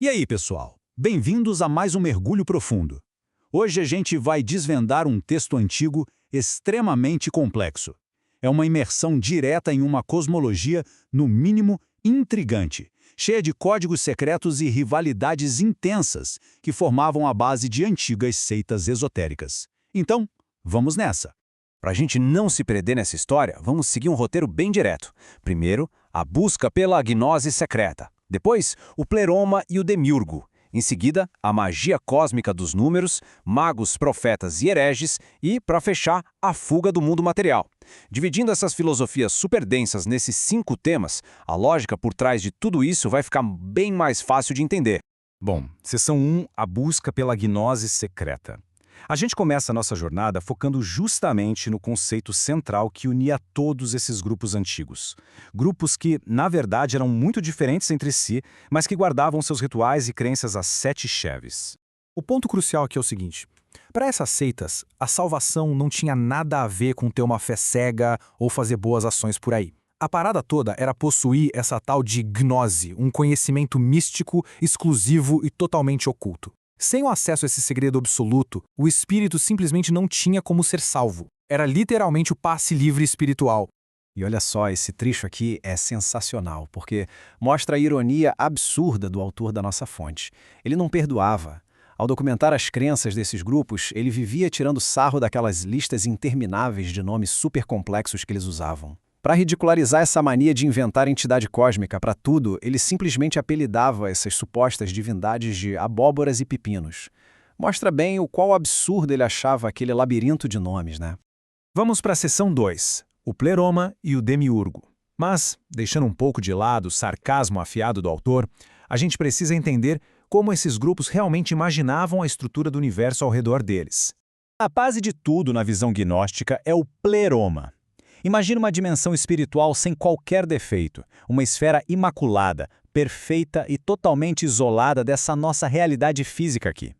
E aí, pessoal? Bem-vindos a mais um Mergulho Profundo. Hoje a gente vai desvendar um texto antigo extremamente complexo. É uma imersão direta em uma cosmologia, no mínimo, intrigante, cheia de códigos secretos e rivalidades intensas que formavam a base de antigas seitas esotéricas. Então, vamos nessa. Para a gente não se perder nessa história, vamos seguir um roteiro bem direto. Primeiro, a busca pela gnose secreta. Depois, o pleroma e o demiurgo. Em seguida, a magia cósmica dos números, magos, profetas e hereges e, para fechar, a fuga do mundo material. Dividindo essas filosofias super densas nesses 5 temas, a lógica por trás de tudo isso vai ficar bem mais fácil de entender. Bom, Seção 1, a busca pela gnose secreta. A gente começa a nossa jornada focando justamente no conceito central que unia todos esses grupos antigos. Grupos que, na verdade, eram muito diferentes entre si, mas que guardavam seus rituais e crenças às 7 chaves. O ponto crucial aqui é o seguinte: para essas seitas, a salvação não tinha nada a ver com ter uma fé cega ou fazer boas ações por aí. A parada toda era possuir essa tal de gnose, um conhecimento místico, exclusivo e totalmente oculto. Sem o acesso a esse segredo absoluto, o espírito simplesmente não tinha como ser salvo. Era literalmente o passe livre espiritual. E olha só, esse trecho aqui é sensacional, porque mostra a ironia absurda do autor da nossa fonte. Ele não perdoava. Ao documentar as crenças desses grupos, ele vivia tirando sarro daquelas listas intermináveis de nomes super complexos que eles usavam. Para ridicularizar essa mania de inventar entidade cósmica para tudo, ele simplesmente apelidava essas supostas divindades de abóboras e pepinos. Mostra bem o qual absurdo ele achava aquele labirinto de nomes, né? Vamos para a seção 2, o pleroma e o demiurgo. Mas, deixando um pouco de lado o sarcasmo afiado do autor, a gente precisa entender como esses grupos realmente imaginavam a estrutura do universo ao redor deles. A base de tudo na visão gnóstica é o pleroma. Imagina uma dimensão espiritual sem qualquer defeito, uma esfera imaculada, perfeita e totalmente isolada dessa nossa realidade física aqui.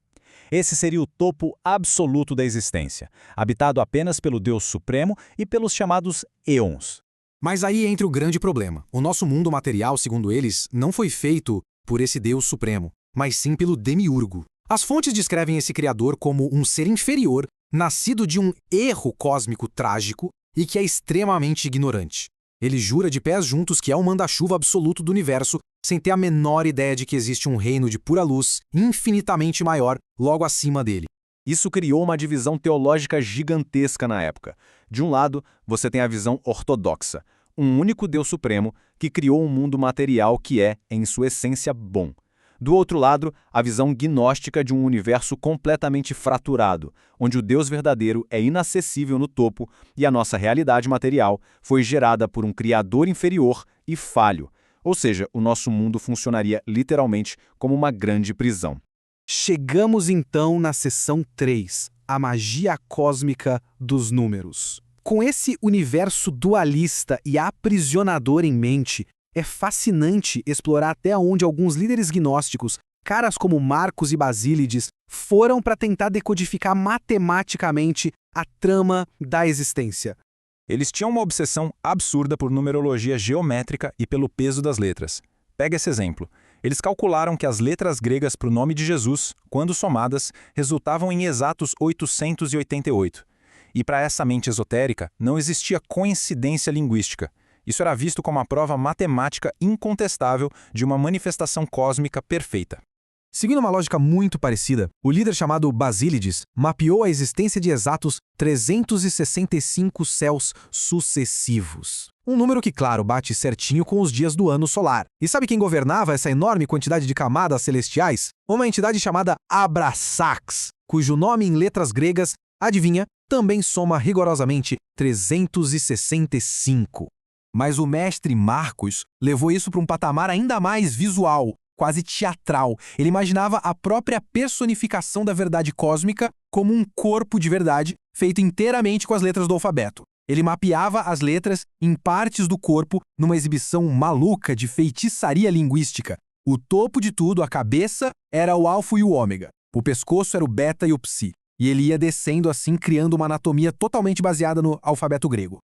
Esse seria o topo absoluto da existência, habitado apenas pelo Deus Supremo e pelos chamados Éons. Mas aí entra o grande problema. O nosso mundo material, segundo eles, não foi feito por esse Deus Supremo, mas sim pelo demiurgo. As fontes descrevem esse criador como um ser inferior, nascido de um erro cósmico trágico, e que é extremamente ignorante. Ele jura de pés juntos que é o manda-chuva absoluto do universo, sem ter a menor ideia de que existe um reino de pura luz, infinitamente maior, logo acima dele. Isso criou uma divisão teológica gigantesca na época. De um lado, você tem a visão ortodoxa, um único Deus Supremo que criou um mundo material que é, em sua essência, bom. Do outro lado, a visão gnóstica de um universo completamente fraturado, onde o Deus verdadeiro é inacessível no topo e a nossa realidade material foi gerada por um criador inferior e falho. Ou seja, o nosso mundo funcionaria literalmente como uma grande prisão. Chegamos então na seção 3, a magia cósmica dos números. Com esse universo dualista e aprisionador em mente, é fascinante explorar até onde alguns líderes gnósticos, caras como Marcos e Basílides, foram para tentar decodificar matematicamente a trama da existência. Eles tinham uma obsessão absurda por numerologia geométrica e pelo peso das letras. Pega esse exemplo. Eles calcularam que as letras gregas para o nome de Jesus, quando somadas, resultavam em exatos 888. E para essa mente esotérica, não existia coincidência linguística. Isso era visto como uma prova matemática incontestável de uma manifestação cósmica perfeita. Seguindo uma lógica muito parecida, o líder chamado Basílides mapeou a existência de exatos 365 céus sucessivos. Um número que, claro, bate certinho com os dias do ano solar. E sabe quem governava essa enorme quantidade de camadas celestiais? Uma entidade chamada Abrasax, cujo nome em letras gregas, adivinha, também soma rigorosamente 365. Mas o mestre Marcos levou isso para um patamar ainda mais visual, quase teatral. Ele imaginava a própria personificação da verdade cósmica como um corpo de verdade feito inteiramente com as letras do alfabeto. Ele mapeava as letras em partes do corpo numa exibição maluca de feitiçaria linguística. O topo de tudo, a cabeça, era o alfa e o ômega. O pescoço era o beta e o psi. E ele ia descendo assim, criando uma anatomia totalmente baseada no alfabeto grego.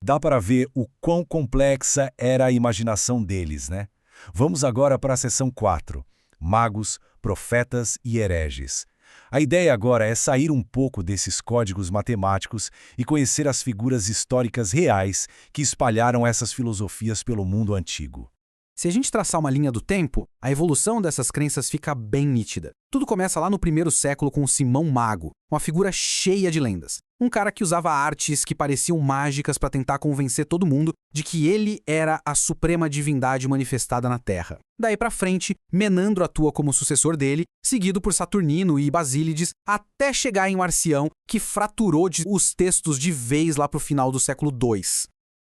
Dá para ver o quão complexa era a imaginação deles, né? Vamos agora para a seção 4, magos, profetas e hereges. A ideia agora é sair um pouco desses códigos matemáticos e conhecer as figuras históricas reais que espalharam essas filosofias pelo mundo antigo. Se a gente traçar uma linha do tempo, a evolução dessas crenças fica bem nítida. Tudo começa lá no primeiro século com Simão Mago, uma figura cheia de lendas. Um cara que usava artes que pareciam mágicas para tentar convencer todo mundo de que ele era a suprema divindade manifestada na Terra. Daí pra frente, Menandro atua como sucessor dele, seguido por Saturnino e Basílides, até chegar em Marcião, que fraturou os textos de vez lá pro final do século II.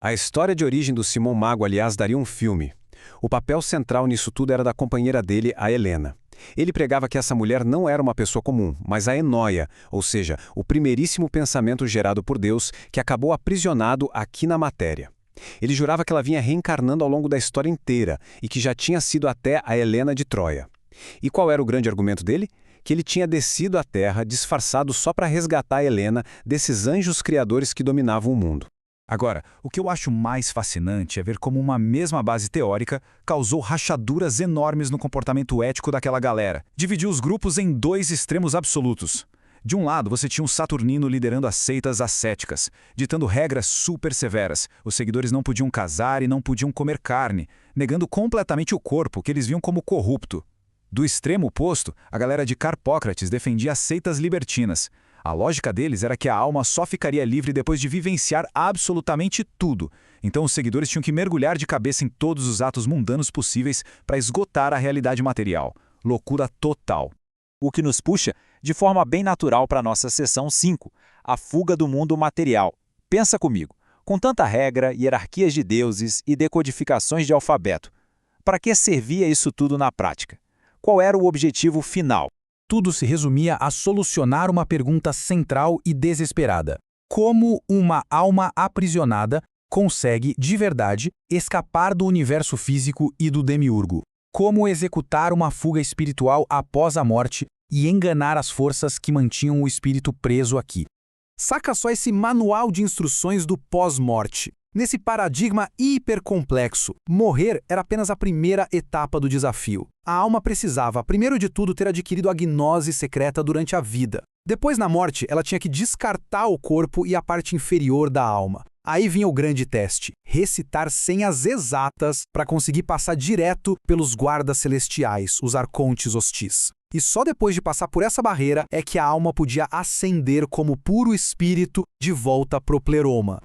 A história de origem do Simão Mago, aliás, daria um filme. O papel central nisso tudo era da companheira dele, a Helena. Ele pregava que essa mulher não era uma pessoa comum, mas a Enóia, ou seja, o primeiríssimo pensamento gerado por Deus que acabou aprisionado aqui na matéria. Ele jurava que ela vinha reencarnando ao longo da história inteira e que já tinha sido até a Helena de Troia. E qual era o grande argumento dele? Que ele tinha descido à Terra disfarçado só para resgatar a Helena desses anjos criadores que dominavam o mundo. Agora, o que eu acho mais fascinante é ver como uma mesma base teórica causou rachaduras enormes no comportamento ético daquela galera. Dividiu os grupos em dois extremos absolutos. De um lado, você tinha um Saturnino liderando as seitas ascéticas, ditando regras super severas. Os seguidores não podiam casar e não podiam comer carne, negando completamente o corpo, que eles viam como corrupto. Do extremo oposto, a galera de Carpócrates defendia as seitas libertinas. A lógica deles era que a alma só ficaria livre depois de vivenciar absolutamente tudo. Então os seguidores tinham que mergulhar de cabeça em todos os atos mundanos possíveis para esgotar a realidade material. Loucura total. O que nos puxa de forma bem natural para a nossa seção 5, a fuga do mundo material. Pensa comigo, com tanta regra, hierarquias de deuses e decodificações de alfabeto, para que servia isso tudo na prática? Qual era o objetivo final? Tudo se resumia a solucionar uma pergunta central e desesperada. Como uma alma aprisionada consegue, de verdade, escapar do universo físico e do demiurgo? Como executar uma fuga espiritual após a morte e enganar as forças que mantinham o espírito preso aqui? Saca só esse manual de instruções do pós-morte. Nesse paradigma hipercomplexo, morrer era apenas a primeira etapa do desafio. A alma precisava, primeiro de tudo, ter adquirido a gnose secreta durante a vida. Depois, na morte, ela tinha que descartar o corpo e a parte inferior da alma. Aí vinha o grande teste, recitar senhas exatas para conseguir passar direto pelos guardas celestiais, os arcontes hostis. E só depois de passar por essa barreira é que a alma podia ascender como puro espírito de volta pro pleroma.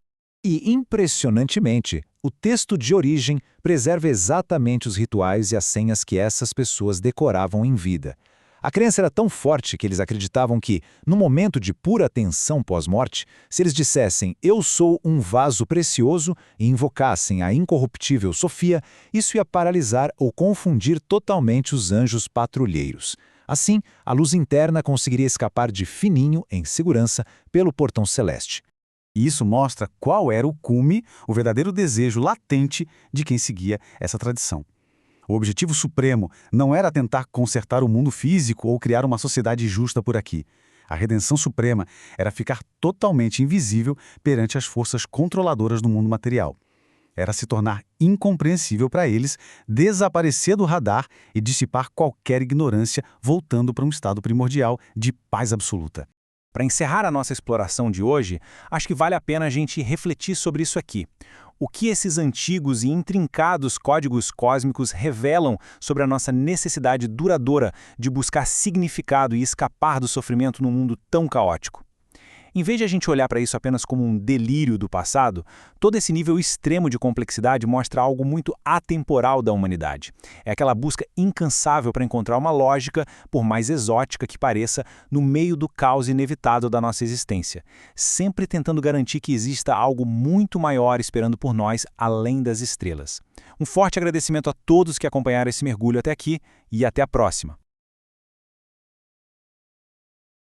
E, impressionantemente, o texto de origem preserva exatamente os rituais e as senhas que essas pessoas decoravam em vida. A crença era tão forte que eles acreditavam que, no momento de pura tensão pós-morte, se eles dissessem "eu sou um vaso precioso" e invocassem a incorruptível Sofia, isso ia paralisar ou confundir totalmente os anjos patrulheiros. Assim, a luz interna conseguiria escapar de fininho, em segurança, pelo portão celeste. E isso mostra qual era o cume, o verdadeiro desejo latente de quem seguia essa tradição. O objetivo supremo não era tentar consertar o mundo físico ou criar uma sociedade justa por aqui. A redenção suprema era ficar totalmente invisível perante as forças controladoras do mundo material. Era se tornar incompreensível para eles, desaparecer do radar e dissipar qualquer ignorância, voltando para um estado primordial de paz absoluta. Para encerrar a nossa exploração de hoje, acho que vale a pena a gente refletir sobre isso aqui. O que esses antigos e intrincados códigos cósmicos revelam sobre a nossa necessidade duradoura de buscar significado e escapar do sofrimento num mundo tão caótico? Em vez de a gente olhar para isso apenas como um delírio do passado, todo esse nível extremo de complexidade mostra algo muito atemporal da humanidade. É aquela busca incansável para encontrar uma lógica, por mais exótica que pareça, no meio do caos inevitável da nossa existência, sempre tentando garantir que exista algo muito maior esperando por nós além das estrelas. Um forte agradecimento a todos que acompanharam esse mergulho até aqui e até a próxima.